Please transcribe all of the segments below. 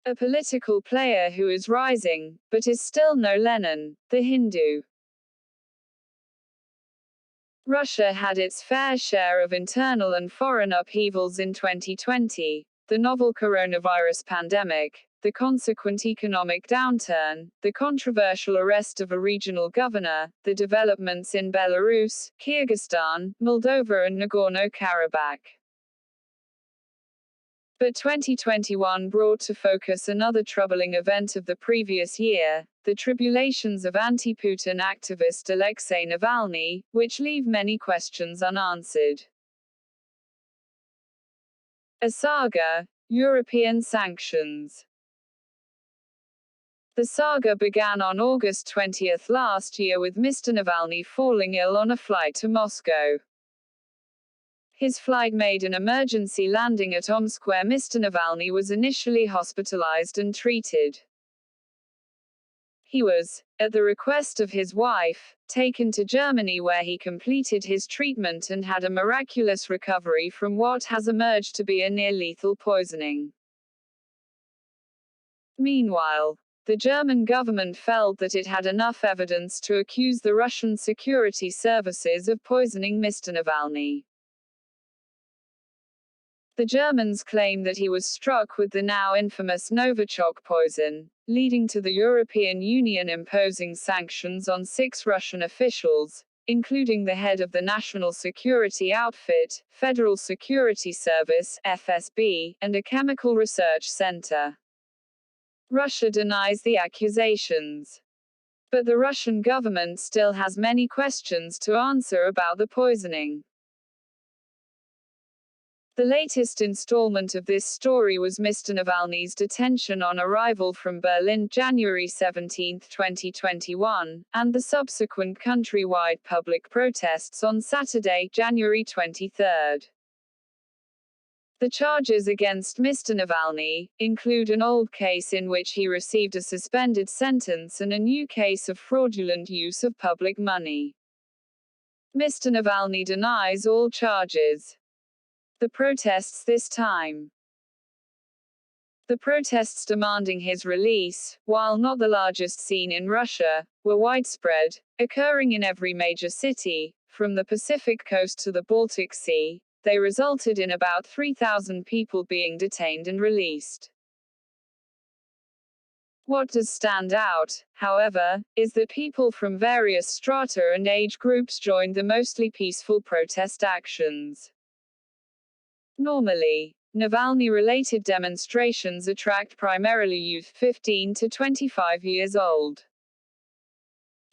A political player who is rising, but is still no Lenin, the Hindu. Russia had its fair share of internal and foreign upheavals in 2020, the novel coronavirus pandemic, the consequent economic downturn, the controversial arrest of a regional governor, the developments in Belarus, Kyrgyzstan, Moldova and Nagorno-Karabakh. But 2021 brought to focus another troubling event of the previous year, the tribulations of anti-Putin activist Alexei Navalny, which leave many questions unanswered. A saga, European sanctions. The saga began on August 20 last year with Mr. Navalny falling ill on a flight to Moscow. His flight made an emergency landing at Omsk where Mr. Navalny was initially hospitalized and treated. He was, at the request of his wife, taken to Germany where he completed his treatment and had a miraculous recovery from what has emerged to be a near-lethal poisoning. Meanwhile, the German government felt that it had enough evidence to accuse the Russian security services of poisoning Mr. Navalny. The Germans claim that he was struck with the now infamous Novichok poison, leading to the European Union imposing sanctions on 6 Russian officials, including the head of the National Security Outfit, Federal Security Service (FSB), and a chemical research center. Russia denies the accusations. But the Russian government still has many questions to answer about the poisoning. The latest installment of this story was Mr. Navalny's detention on arrival from Berlin, January 17, 2021, and the subsequent countrywide public protests on Saturday, January 23. The charges against Mr. Navalny include an old case in which he received a suspended sentence and a new case of fraudulent use of public money. Mr. Navalny denies all charges. The protests this time. The protests demanding his release, while not the largest seen in Russia, were widespread, occurring in every major city, from the Pacific coast to the Baltic Sea. They resulted in about 3,000 people being detained and released. What does stand out, however, is that people from various strata and age groups joined the mostly peaceful protest actions. Normally, Navalny-related demonstrations attract primarily youth 15 to 25 years old.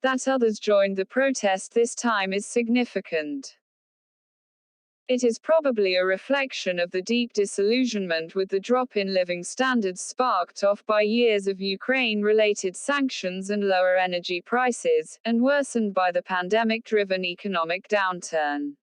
That others joined the protest this time is significant. It is probably a reflection of the deep disillusionment with the drop in living standards sparked off by years of Ukraine-related sanctions and lower energy prices, and worsened by the pandemic-driven economic downturn.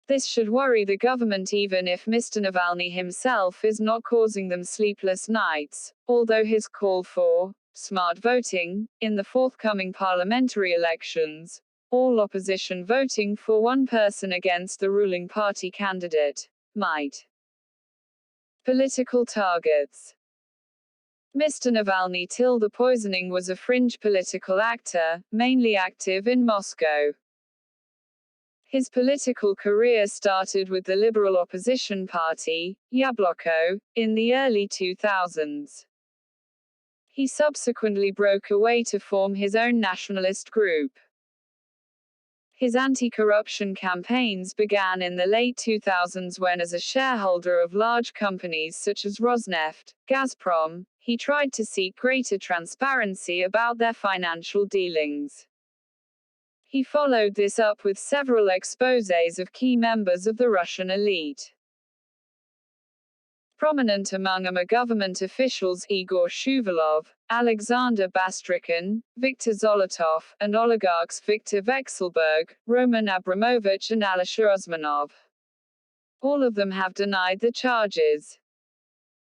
This should worry the government even if Mr. Navalny himself is not causing them sleepless nights, although his call for smart voting in the forthcoming parliamentary elections, all opposition voting for one person against the ruling party candidate, might. Political targets. Mr. Navalny till the poisoning was a fringe political actor, mainly active in Moscow. His political career started with the liberal opposition party, Yabloko, in the early 2000s. He subsequently broke away to form his own nationalist group. His anti-corruption campaigns began in the late 2000s when, as a shareholder of large companies such as Rosneft, Gazprom, he tried to seek greater transparency about their financial dealings. He followed this up with several exposés of key members of the Russian elite. Prominent among them are government officials Igor Shuvalov, Alexander Bastrikhin, Viktor Zolotov, and oligarchs Viktor Vekselberg, Roman Abramovich and Alisher Usmanov. All of them have denied the charges.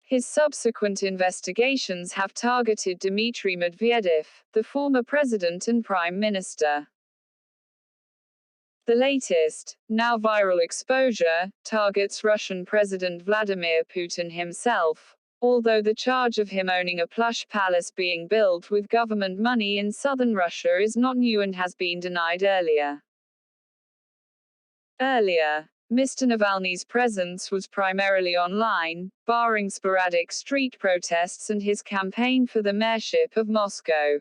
His subsequent investigations have targeted Dmitry Medvedev, the former president and prime minister. The latest, now viral exposure, targets Russian President Vladimir Putin himself, although the charge of him owning a plush palace being built with government money in southern Russia is not new and has been denied earlier. Mr. Navalny's presence was primarily online, barring sporadic street protests and his campaign for the mayorship of Moscow.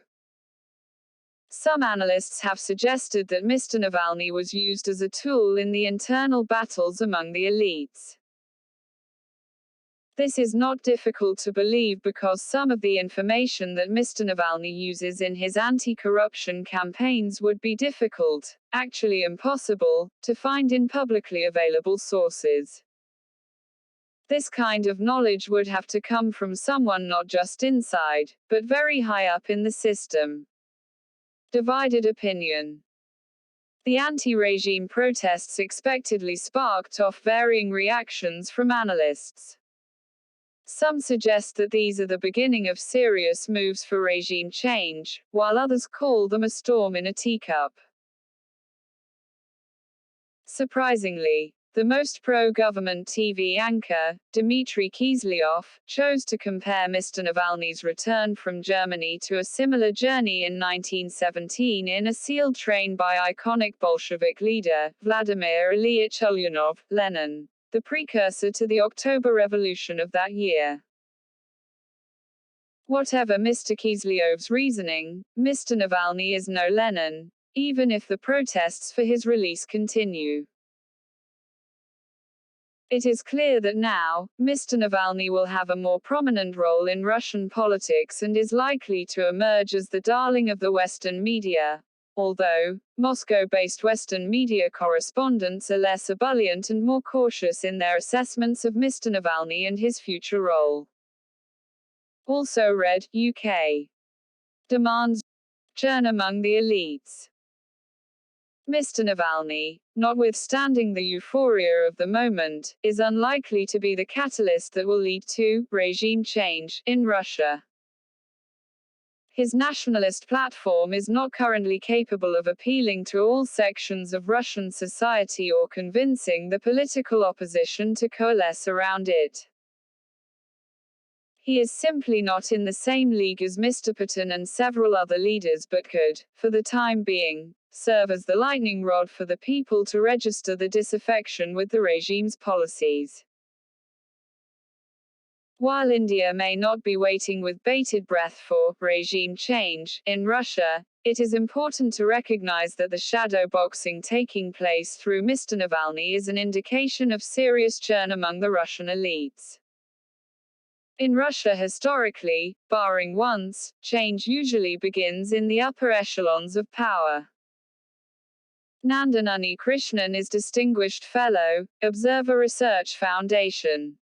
Some analysts have suggested that Mr. Navalny was used as a tool in the internal battles among the elites. This is not difficult to believe because some of the information that Mr. Navalny uses in his anti-corruption campaigns would be difficult, actually impossible, to find in publicly available sources. This kind of knowledge would have to come from someone not just inside, but very high up in the system. Divided opinion. The anti-regime protests expectedly sparked off varying reactions from analysts. Some suggest that these are the beginning of serious moves for regime change, while others call them a storm in a teacup. Surprisingly, the most pro-government TV anchor, Dmitry Kiselyov, chose to compare Mr. Navalny's return from Germany to a similar journey in 1917 in a sealed train by iconic Bolshevik leader, Vladimir Ilyich Ulyanov, Lenin, the precursor to the October Revolution of that year. Whatever Mr. Kiselyov's reasoning, Mr. Navalny is no Lenin, even if the protests for his release continue. It is clear that now, Mr. Navalny will have a more prominent role in Russian politics and is likely to emerge as the darling of the Western media, although Moscow-based Western media correspondents are less ebullient and more cautious in their assessments of Mr. Navalny and his future role. Also read, UK. Demands churn among the elites. Mr. Navalny, notwithstanding the euphoria of the moment, is unlikely to be the catalyst that will lead to regime change in Russia. His nationalist platform is not currently capable of appealing to all sections of Russian society or convincing the political opposition to coalesce around it. He is simply not in the same league as Mr. Putin and several other leaders but could, for the time being, serve as the lightning rod for the people to register the disaffection with the regime's policies. While India may not be waiting with bated breath for regime change in Russia, it is important to recognize that the shadow boxing taking place through Mr. Navalny is an indication of serious churn among the Russian elites. In Russia historically, barring once, change usually begins in the upper echelons of power. Nandan Krishnan is Distinguished Fellow, Observer Research Foundation.